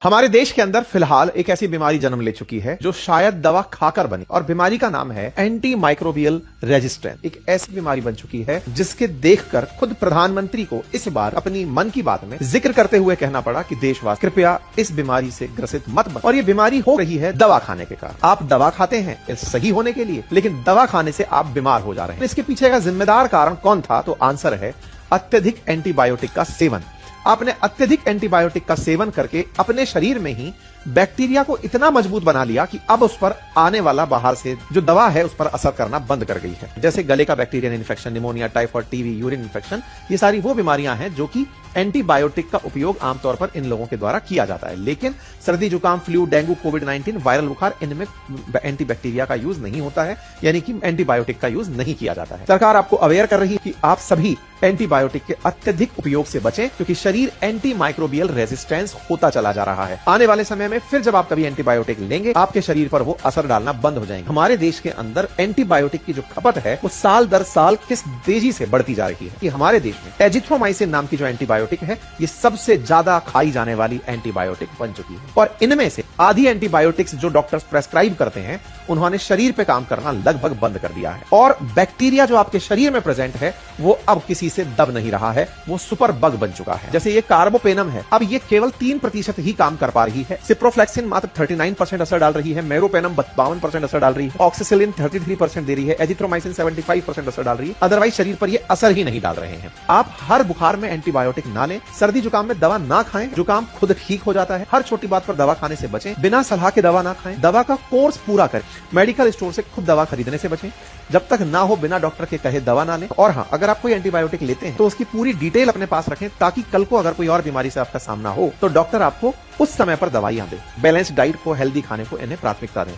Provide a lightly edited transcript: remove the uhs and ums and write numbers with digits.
हमारे देश के अंदर फिलहाल एक ऐसी बीमारी जन्म ले चुकी है जो शायद दवा खाकर बनी, और बीमारी का नाम है एंटी माइक्रोबियल रेजिस्टेंस। एक ऐसी बीमारी बन चुकी है जिसके देखकर खुद प्रधानमंत्री को इस बार अपनी मन की बात में जिक्र करते हुए कहना पड़ा कि देशवासी कृपया इस बीमारी से ग्रसित मत बनो। और ये बीमारी हो रही है दवा खाने के कारण। आप दवा खाते हैं सही होने के लिए, लेकिन दवा खाने से आप बीमार हो जा रहे हैं। इसके पीछे का जिम्मेदार कारण कौन था? तो आंसर है अत्यधिक एंटीबायोटिक का सेवन। आपने अत्यधिक एंटीबायोटिक का सेवन करके अपने शरीर में ही बैक्टीरिया को इतना मजबूत बना लिया कि अब उस पर आने वाला बाहर से जो दवा है उस पर असर करना बंद कर गई है। जैसे गले का bacterial infection, pneumonia, typhoid, TB, urine infection, ये सारी वो बीमारियां हैं जो कि एंटीबायोटिक का उपयोग आमतौर पर इन लोगों के द्वारा किया जाता है। लेकिन सर्दी, जुकाम, फ्लू, डेंगू, कोविड-19, वायरल बुखार, इनमें एंटीबैक्टीरिया का यूज नहीं होता है, यानी कि एंटीबायोटिक का यूज नहीं किया जाता है। सरकार आपको अवेयर कर रही है कि आप सभी एंटीबायोटिक के अत्यधिक उपयोग से बचें, क्योंकि शरीर एंटी माइक्रोबियल रेजिस्टेंस होता चला जा रहा है। आने वाले समय में फिर जब आप कभी एंटीबायोटिक लेंगे, आपके शरीर पर वो असर डालना बंद हो जाएंगे। हमारे देश के अंदर एंटीबायोटिक की जो खपत है वो साल दर साल किस तेजी से बढ़ती जा रही है कि हमारे देश में एजिथ्रोमाइसिन नाम की जो एंटीबायोटिक है, ये सबसे ज्यादा खाई जाने वाली एंटीबायोटिक बन चुकी है। और इनमें से आधी एंटीबायोटिक्स जो डॉक्टर्स प्रेस्क्राइब करते हैं, उन्होंने शरीर पे काम करना लगभग बंद कर दिया है। और बैक्टीरिया जो आपके शरीर में प्रेजेंट है वो अब किसी से दब नहीं रहा है, वो सुपर बग बन चुका है। जैसे ये कार्बोपेनम है, अब ये केवल 3% ही काम कर पा रही है। सिप्रोफ्लेक्सिन मात्र 39% असर डाल रही है, मेरोपेनम 52% असर डाल रही है, ऑक्सीसिलिन 33% दे रही है, एजिथ्रोमाइसिन 75% असर डाल रही है। अदरवाइज शरीर पर ये असर ही नहीं डाल रहे हैं। आप हर बुखार में एंटीबायोटिक ना लें, सर्दी जुकाम में दवा ना खाएं, जुकाम खुद ठीक हो जाता है। हर छोटी बात पर दवा खाने से बचें, बिना सलाह के दवा ना खाएं, दवा का कोर्स पूरा करें, मेडिकल स्टोर से खुद दवा खरीदने से बचें, जब तक ना हो बिना डॉक्टर के कहे दवा ना लें। और हाँ, अगर आप कोई एंटीबायोटिक लेते हैं तो उसकी पूरी डिटेल अपने पास रखें, ताकि कल को अगर कोई और बीमारी से आपका सामना हो तो डॉक्टर आपको उस समय पर दवाइयां दे। बैलेंस डाइट को, हेल्दी खाने को, इन्हें प्राथमिकता दें।